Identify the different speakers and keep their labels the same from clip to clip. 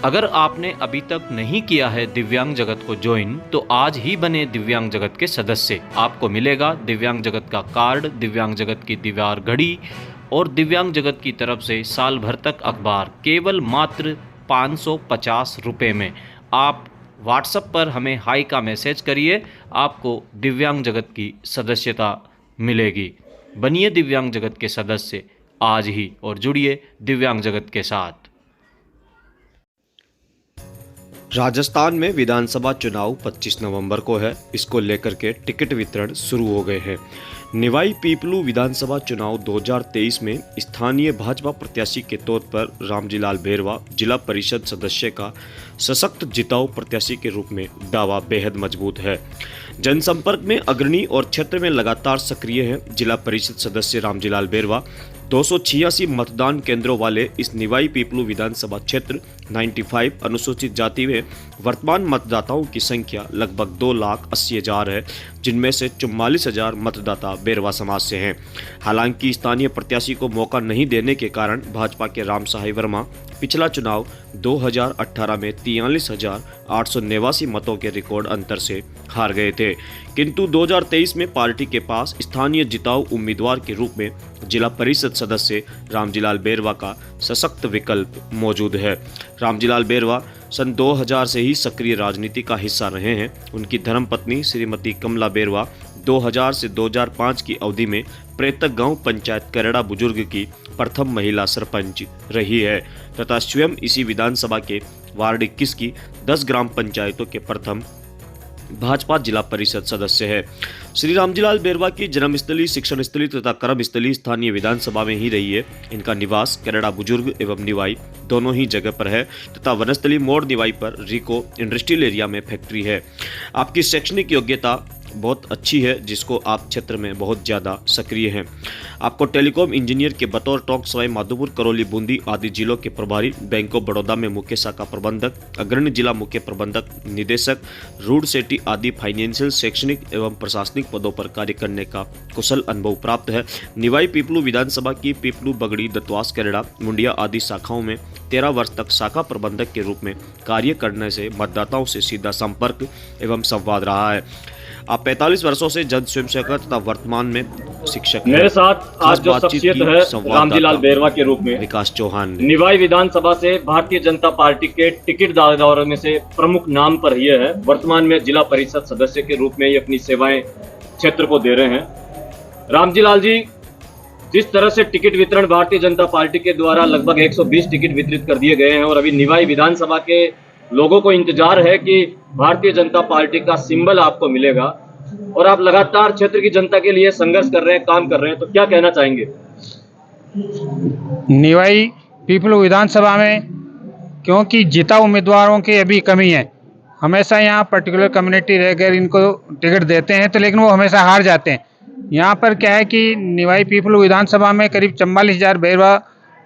Speaker 1: अगर आपने अभी तक नहीं किया है दिव्यांग जगत को ज्वाइन, तो आज ही बने दिव्यांग जगत के सदस्य। आपको मिलेगा दिव्यांग जगत का कार्ड, दिव्यांग जगत की दीवार घड़ी और दिव्यांग जगत की तरफ से साल भर तक अखबार, केवल मात्र 550 रुपये में। आप व्हाट्सएप पर हमें हाई का मैसेज करिए, आपको दिव्यांग जगत की सदस्यता मिलेगी। बनिए दिव्यांग जगत के सदस्य आज ही और जुड़िए दिव्यांग जगत के साथ।
Speaker 2: राजस्थान में विधानसभा चुनाव 25 नवंबर को है। इसको लेकर के टिकट वितरण शुरू हो गए हैं। निवाई पीपलू विधानसभा चुनाव 2023 में स्थानीय भाजपा प्रत्याशी के तौर पर रामजीलाल बेरवा जिला परिषद सदस्य का सशक्त जिताऊ प्रत्याशी के रूप में दावा बेहद मजबूत है। जनसंपर्क में अग्रणी और क्षेत्र में लगातार सक्रिय हैं। जिला परिषद सदस्य रामजीलाल बेरवा 286 मतदान केंद्रों वाले इस निवाई पीपलू विधानसभा क्षेत्र 95 अनुसूचित जाति में वर्तमान मतदाताओं की संख्या लगभग 2,80,000 है, जिनमें से 44,000 मतदाता बेरवा समाज से हैं। हालांकि स्थानीय प्रत्याशी को मौका नहीं देने के कारण भाजपा के राम सहाय वर्मा पिछला चुनाव 2018 में 43,889 मतों के रिकॉर्ड अंतर से हार गए थे, किंतु 2023 में पार्टी के पास स्थानीय जिताऊ उम्मीदवार के रूप में जिला परिषद सदस्य रामजीलाल बेरवा का सशक्त विकल्प मौजूद है। रामजीलाल बेरवा सन 2000 से ही सक्रिय राजनीति का हिस्सा रहे हैं। उनकी धर्मपत्नी श्रीमती कमला बेरवा 2000 से 2005 की अवधि में प्रेतक गांव पंचायत करेड़ा बुजुर्ग की प्रथम महिला सरपंच रही है तथा स्वयं इसी विधानसभा के वार्ड 21 की 10 ग्राम पंचायतों के प्रथम भाजपा जिला परिषद सदस्य है। श्री रामजीलाल बेरवा की जन्मस्थली, शिक्षण स्थली तथा कर्मस्थली स्थानीय विधानसभा में ही रही है। इनका निवास करेड़ा बुजुर्ग एवं निवाई दोनों ही जगह पर है तथा वनस्थली मोड़ निवाई पर रिको इंडस्ट्रियल एरिया में फैक्ट्री है। आपकी शैक्षणिक योग्यता बहुत अच्छी है, जिसको आप क्षेत्र में बहुत ज़्यादा सक्रिय हैं। आपको टेलीकॉम इंजीनियर के बतौर टोंक, सवाई माधोपुर, करौली, बूंदी आदि जिलों के प्रभारी, बैंक ऑफ बड़ौदा में मुख्य शाखा प्रबंधक, अग्रणी जिला मुख्य प्रबंधक, निदेशक, रूड सेटी आदि फाइनेंशियल, शैक्षणिक एवं प्रशासनिक पदों पर कार्य करने का कुशल अनुभव प्राप्त है। निवाई पीपलू विधानसभा की पीपलू, बगड़ी, दत्वास, करेड़ा, मुंडिया आदि शाखाओं में 13 वर्ष तक शाखा प्रबंधक के रूप में कार्य करने से मतदाताओं से सीधा संपर्क एवं संवाद रहा है। आप 45 वर्षों से जन स्वयंसेवक तथा वर्तमान में शिक्षक।
Speaker 3: मेरे साथ आज जो शख्सियत है रामजीलाल बेरवा के रूप में
Speaker 2: विकास चौहान
Speaker 3: निवाई विधानसभा से भारतीय जनता पार्टी के टिकट दावेदारों में से प्रमुख नाम पर ये है। वर्तमान में जिला परिषद सदस्य के रूप में ये अपनी सेवाएं क्षेत्र को दे रहे हैं। रामजीलाल जी, जिस तरह से टिकट वितरण भारतीय जनता पार्टी के द्वारा लगभग 120 टिकट वितरित कर दिए गए हैं और अभी निवाई विधानसभा के लोगों को इंतजार है कि भारतीय जनता पार्टी का सिंबल आपको मिलेगा और आप लगातार क्षेत्र की जनता के लिए संघर्ष कर रहे हैं, काम कर रहे हैं, तो क्या कहना चाहेंगे?
Speaker 4: निवाई पीपलू विधानसभा में क्योंकि जिता उम्मीदवारों की अभी कमी है, हमेशा यहाँ पर्टिकुलर कम्युनिटी रहकर इनको टिकट देते हैं तो लेकिन वो हमेशा हार जाते हैं। यहाँ पर क्या है कि निवाई पीपलू विधानसभा में करीब 44,000 बेरवा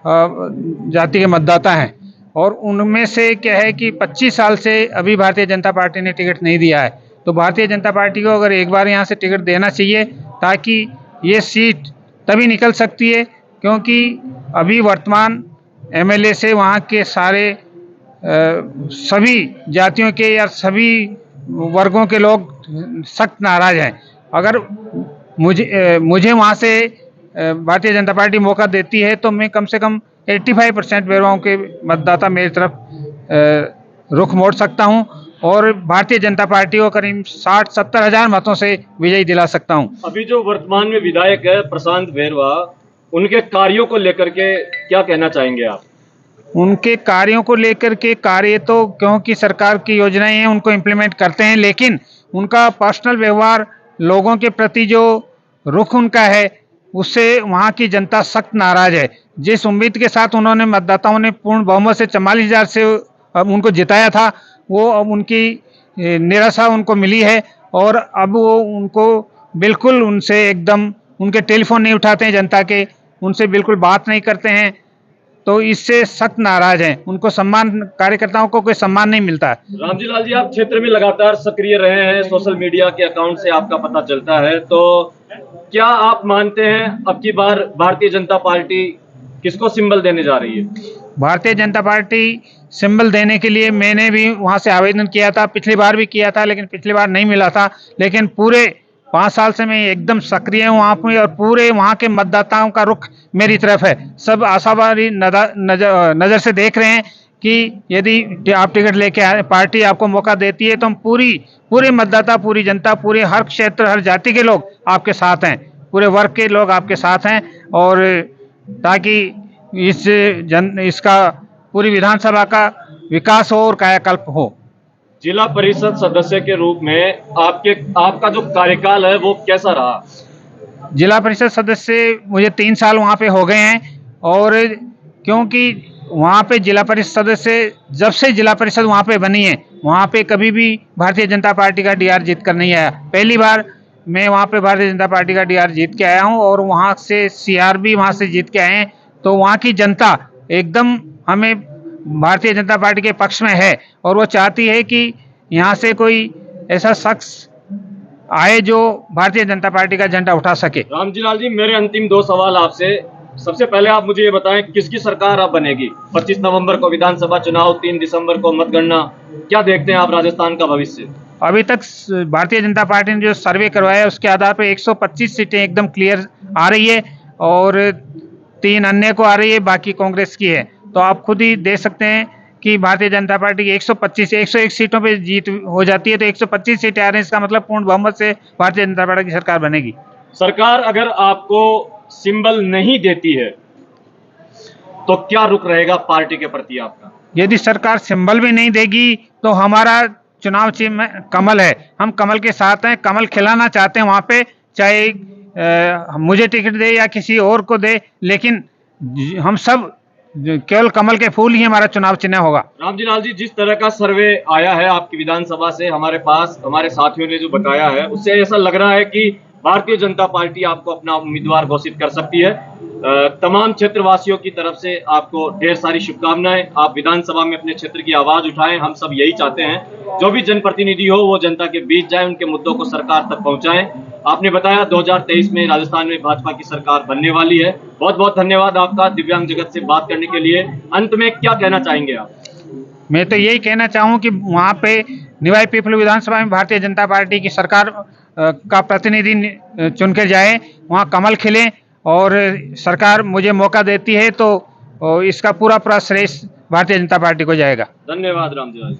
Speaker 4: जाति के मतदाता हैं और उनमें से क्या है कि 25 साल से अभी भारतीय जनता पार्टी ने टिकट नहीं दिया है। तो भारतीय जनता पार्टी को अगर एक बार यहाँ से टिकट देना चाहिए ताकि ये सीट तभी निकल सकती है, क्योंकि अभी वर्तमान एमएलए से वहाँ के सारे सभी जातियों के या सभी वर्गों के लोग सख्त नाराज हैं। अगर मुझे वहाँ से भारतीय जनता पार्टी मौका देती है तो मैं कम से कम 85% बेरवाओं के मतदाता मेरी तरफ रुख मोड़ सकता हूं और भारतीय जनता पार्टी को करीब 60-70 हजार मतों से विजयी दिला सकता हूं।
Speaker 3: अभी जो वर्तमान में विधायक है प्रशांत बेरवा, उनके कार्यों को लेकर के क्या कहना चाहेंगे आप?
Speaker 4: उनके कार्यों को लेकर के कार्य तो क्योंकि सरकार की योजनाएं हैं उनको इम्प्लीमेंट करते हैं, लेकिन उनका पर्सनल व्यवहार, लोगों के प्रति जो रुख उनका है उससे वहाँ की जनता सख्त नाराज है। जिस उम्मीद के साथ उन्होंने मतदाताओं ने पूर्ण बहुमत से 44,000 से उनको जिताया था, वो अब उनकी निराशा उनको मिली है और अब वो उनको बिल्कुल उनसे एकदम उनके टेलीफोन नहीं उठाते हैं, जनता के उनसे बिल्कुल बात नहीं करते हैं, तो इससे सख्त नाराज हैं। उनको सम्मान, कार्यकर्ताओं को कोई सम्मान नहीं मिलता है।
Speaker 3: रामजीलाल जी, आप क्षेत्र में लगातार सक्रिय रहे हैं, सोशल मीडिया के अकाउंट से आपका पता चलता है, तो क्या आप मानते हैं अब की बार भारतीय जनता पार्टी किसको सिंबल देने जा रही है?
Speaker 4: भारतीय जनता पार्टी सिंबल देने के लिए मैंने भी वहाँ से आवेदन किया था, पिछली बार भी किया था, लेकिन पिछली बार नहीं मिला था। लेकिन पूरे 5 साल से मैं एकदम सक्रिय हूँ वहाँ पे, और पूरे वहाँ के मतदाताओं का रुख मेरी तरफ है। सब आशावादी नज़र से देख रहे हैं कि यदि आप टिकट लेके आए, पार्टी आपको मौका देती है, तो हम पूरे मतदाता, पूरी जनता, पूरे हर क्षेत्र, हर जाति के लोग आपके साथ हैं, पूरे वर्ग के लोग आपके साथ हैं, और ताकि इसका पूरी विधानसभा का विकास हो और कायाकल्प हो।
Speaker 3: जिला परिषद सदस्य के रूप में आपका जो कार्यकाल है वो कैसा रहा?
Speaker 4: जिला परिषद सदस्य मुझे 3 साल वहाँ पे हो गए हैं, और क्योंकि वहाँ पे जिला परिषद सदस्य, जब से जिला परिषद वहाँ पे बनी है, वहाँ पे कभी भी भारतीय जनता पार्टी का डीआर जीत कर नहीं आया। पहली बार मैं वहाँ पे भारतीय जनता पार्टी का डीआर जीत के आया हूँ, और वहाँ से सीआर भी वहाँ से जीत के आए हैं। तो वहाँ की जनता एकदम हमें भारतीय जनता पार्टी के पक्ष में है, और वो चाहती है कि यहाँ से कोई ऐसा शख्स आए जो भारतीय जनता पार्टी का झंडा उठा सके।
Speaker 3: रामजी लाल जी, मेरे अंतिम 2 सवाल आपसे। सबसे पहले आप मुझे ये बताएं, किसकी सरकार अब बनेगी? 25 नवंबर को विधानसभा चुनाव, 3 दिसंबर को मतगणना, क्या देखते हैं आप राजस्थान का भविष्य?
Speaker 4: अभी तक भारतीय जनता पार्टी ने जो सर्वे करवाया है उसके आधार पर 125 सीटें एकदम क्लियर आ रही है, और 3 अन्य को आ रही है, बाकी कांग्रेस की है। तो आप खुद ही देख सकते हैं कि भारतीय जनता पार्टी की 101 सीटों पे जीत हो जाती है, तो 125 सीटें आ रही हैं, इसका मतलब पूर्ण बहुमत से भारतीय जनता पार्टी की सरकार बनेगी।
Speaker 3: सरकार अगर आपको सिंबल नहीं देती है तो क्या रुख रहेगा पार्टी के प्रति आपका?
Speaker 4: यदि सरकार सिंबल भी नहीं देगी तो हमारा चुनाव चिन्ह कमल है, हम कमल के साथ हैं, कमल खिलाना चाहते हैं वहाँ पे, चाहे मुझे टिकट दे या किसी और को दे, लेकिन हम सब केवल कमल के फूल ही हमारा चुनाव चिन्ह होगा।
Speaker 3: रामजी लाल जी, जिस तरह का सर्वे आया है आपकी विधानसभा से हमारे पास, हमारे साथियों ने जो बताया है, उससे ऐसा लग रहा है कि भारतीय जनता पार्टी आपको अपना उम्मीदवार घोषित कर सकती है। तमाम क्षेत्रवासियों की तरफ से आपको ढेर सारी शुभकामनाएं। आप विधानसभा में अपने क्षेत्र की आवाज उठाएं, हम सब यही चाहते हैं। जो भी जनप्रतिनिधि हो वो जनता के बीच जाए, उनके मुद्दों को सरकार तक पहुंचाएं। आपने बताया 2023 में राजस्थान में भाजपा की सरकार बनने वाली है। बहुत बहुत धन्यवाद आपका दिव्यांग जगत से बात करने के लिए। अंत में क्या कहना चाहेंगे आप?
Speaker 4: मैं तो यही कहना चाहूँ कि वहाँ पे निवाई पीपलू विधानसभा में भारतीय जनता पार्टी की सरकार का प्रतिनिधि चुन कर जाए, वहाँ कमल खिले, और सरकार मुझे मौका देती है तो इसका पूरा श्रेय भारतीय जनता पार्टी को जाएगा।
Speaker 3: धन्यवाद रामजी लाल।